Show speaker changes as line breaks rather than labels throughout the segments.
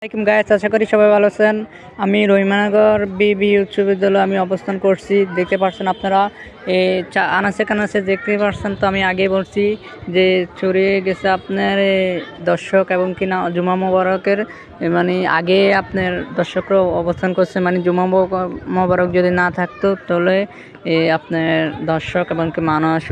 আসসালামাইকুম গাইস, আশা করি সবাই ভালো আছেন। আমি রহিমানগর বিবি উচ্চ বিদ্যালয়ে আমি অবস্থান করছি। দেখতে পাচ্ছেন আপনারা আনাচে কানাচে দেখতে পাচ্ছেন। তো আমি আগে বলছি যে ছড়িয়ে গেছে আপনার দর্শক এবং কিনা জুমা মোবারকের মানে আগে আপনার দর্শকরাও অবস্থান করছে। মানে জুমা মোবারক যদি না থাকতো তাহলে আপনার দর্শক এবং কি মানুষ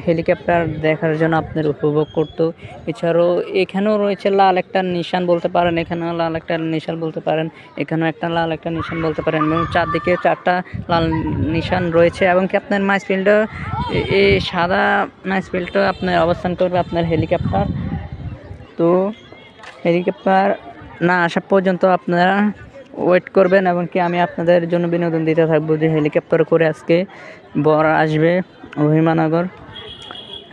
হেলিকপ্টার দেখার জন্য আপনার উপভোগ করতো। এছাড়াও এখানেও রয়েছে লাল একটা নিশান বলতে পারেন, এখানেও লাল একটা নিশান বলতে পারেন, এখানেও একটা লাল একটা নিশান বলতে পারেন এবং চারদিকে চারটা লাল নিশান রয়েছে। এবং কি আপনার মাইস ফিল্ডে এই সাদা মাইস ফিল্ডে আপনার অবস্থান করবে আপনার হেলিকপ্টার। তো হেলিকপ্টার না আসা পর্যন্ত আপনারা ওয়েট করবেন এবং কি আমি আপনাদের জন্য বিনোদন দিতে থাকবো যে হেলিকপ্টার করে আজকে বর আসবে রহিমানগর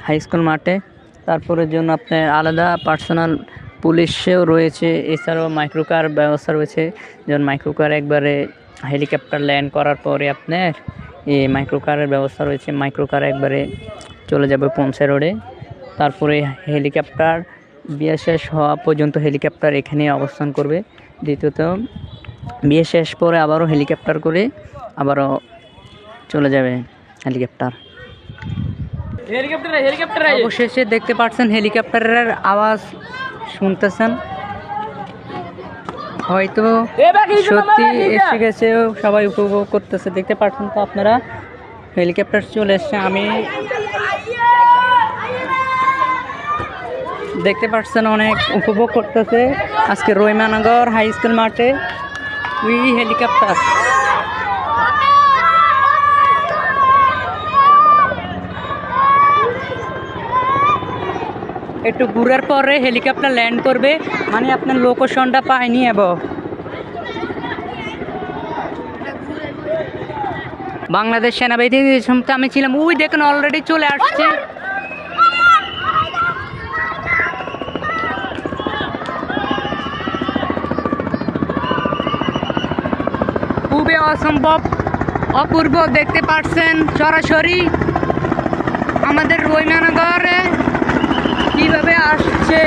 হাই স্কুল মাঠে। তারপরের জন্য আপনার আলাদা পার্সোনাল পুলিশও রয়েছে, এছাড়াও মাইক্রোকার ব্যবস্থা রয়েছে। যেমন মাইক্রোকার একবারে হেলিকপ্টার ল্যান্ড করার পরে আপনার এই মাইক্রোকারের ব্যবস্থা রয়েছে, মাইক্রোকার একবারে চলে যাবে পৌঁছে রোডে। তারপরে হেলিকপ্টার বিয়ে শেষ হওয়া পর্যন্ত হেলিকপ্টার এখানে অবস্থান করবে। দ্বিতীয়ত বিয়ে শেষ পরে আবারও হেলিকপ্টার করে আবারও চলে যাবে হেলিকপ্টার। অবশেষে দেখতে পাচ্ছেন হেলিকপ্টারের আওয়াজ শুনতেছেন, হয়তো সত্যি এসে গেছে, সবাই উপভোগ করতেছে। দেখতে পাচ্ছেন তো আপনারা হেলিকপ্টার চলে এসছে। আমি দেখতে পাচ্ছেন অনেক উপভোগ করতেছে আজকে রহিমানগর হাই স্কুল মাঠে হেলিকপ্টার। একটু ঘুরার পরে হেলিকপ্টার ল্যান্ড করবে, মানে আপনার লোকেশনটা পায়নি। এবং বাংলাদেশ সেনাবাহিনীর সময় আমি ছিলাম, ওই দেখুন অলরেডি চলে আসছে। খুবই অসম্ভব অপূর্ব দেখতে পাচ্ছেন সরাসরি আমাদের রহিমানগরে কিভাবে আসছে।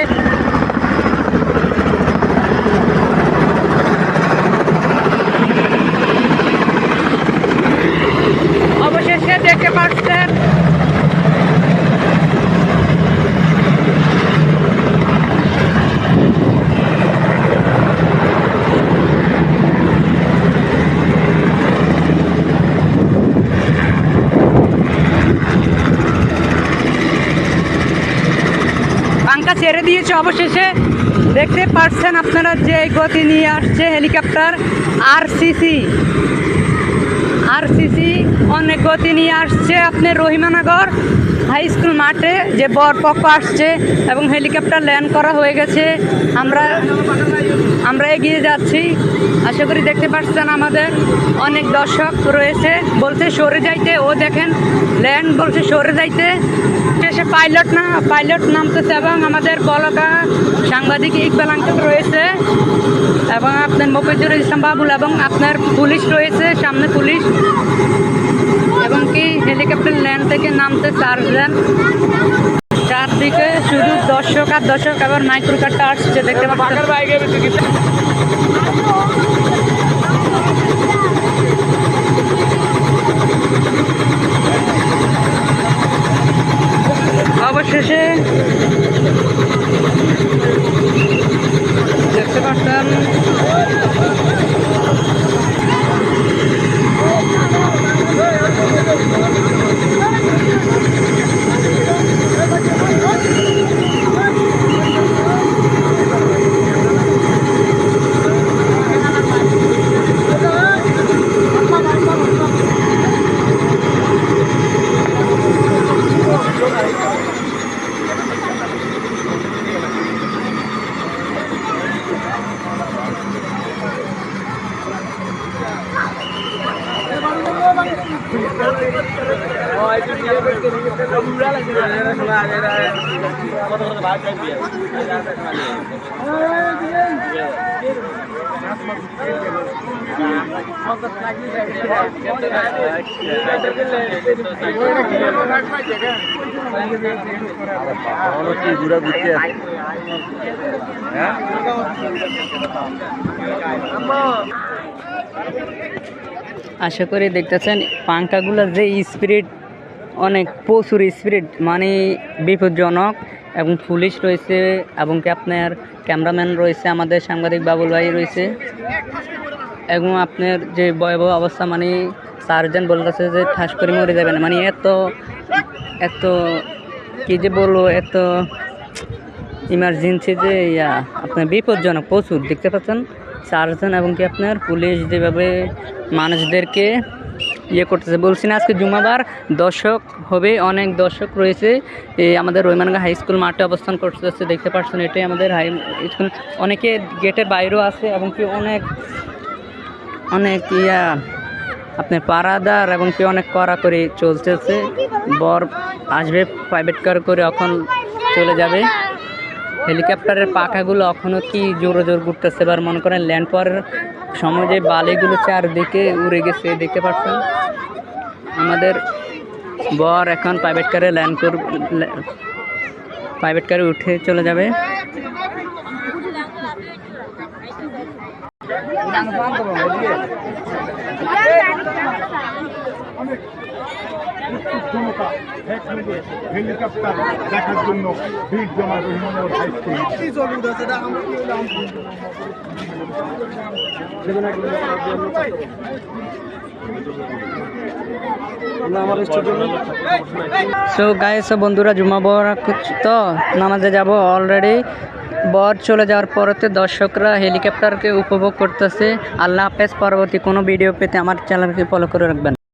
অবশেষে দেখতে পাচ্ছেন পাঙ্খা ছেড়ে দিয়েছে। অবশেষে দেখতে পাচ্ছেন আপনারা যে গতি নিয়ে আসছে হেলিকপ্টার আরসিসি অনেক গতি নিয়ে আসছে আপনার রহিমানগর হাই স্কুল মাঠে। যে বরপক্ষ আসছে এবং হেলিকপ্টার ল্যান্ড করা হয়ে গেছে। আমরা এগিয়ে যাচ্ছি। আশা করি দেখতে পাচ্ছেন আমাদের অনেক দর্শক রয়েছে, বলছে সরে যাইতে। ও দেখেন ল্যান্ড বলছে সরে যাইতে, সে পাইলট নামতেছে এবং আমাদের বলকা সাংবাদিক ইকবাল আঙ্কেল রয়েছে এবং আপনার মফিজুর ইসলাম বাবুল এবং আপনার পুলিশ রয়েছে, সামনে পুলিশ। এবং কি হেলিকপ্টার ল্যান্ড থেকে নামতে চারজন, চারদিকে শুধু দর্শক আর দর্শক। আবার মাইক্রোকারটা আসছে দেখতে পাচ্ছেন। অবশেষে দেখতে পাচ্ছেন
ঘুরা ঘুরতে
আশা করি দেখতেছেন পাঙ্খাগুলোর যে স্পিরিট অনেক প্রচুর স্পিরিট, মানে বিপজ্জনক। এবং পুলিশ রয়েছে এবং কি আপনার ক্যামেরাম্যান রয়েছে, আমাদের সাংবাদিক বাবুল ভাই রয়েছে। এবং আপনার যে ভয়াবহ অবস্থা, মানে সার্জন বলতেছে যে ঠাস করে মরে যাবেন, মানে এত এত কি যে বলবো, এত ইমার্জেন্সি যে আপনার বিপজ্জনক প্রচুর। দেখতে পাচ্ছেন সার্জন এবং কি আপনার পুলিশ যেভাবে মানুষদেরকে করতেছে। বলছি না আজকে জুমাবার, দর্শক হবে, অনেক দর্শক রয়েছে। এই আমাদের রহিমানগঞ্জ হাই স্কুল মাঠে অবস্থান করতেছে, দেখতে পাচ্ছেন এটাই আমাদের হাই স্কুল। অনেকে গেটের বাইরেও আছে এবং কি অনেক অনেক আপনার পাড়াদার এবং কি অনেক কড়া করে চলতেছে। বর আসবে প্রাইভেট কার করে, এখন চলে যাবে। হেলিকপ্টারের পাখাগুলো এখনও কি জোরে জোর ঘুরতেছে। এবার মনে করেন ল্যান্ড পাওয়ার সময় যে বালিগুলো চারদিকে উড়ে গেছে, দেখতে পাচ্ছেন। আমাদের বর এখন প্রাইভেট কারে প্রাইভেট কারে উঠে চলে যাবে।
হেলিকপ্টার দেখার জন্য ভিড় জমা Rahimanagar high school.
So guys, বন্ধুরা জুমা বর তো নামাজে যাব অলরেডি। বর চলে যাওয়ার পরেতে দর্শকরা হেলিকপ্টারকে উপভোগ করতেছে। আল্লাহ হাফেজ। পরবর্তী কোনো ভিডিও পেতে আমার চ্যানেলকে ফলো করে রাখবেন।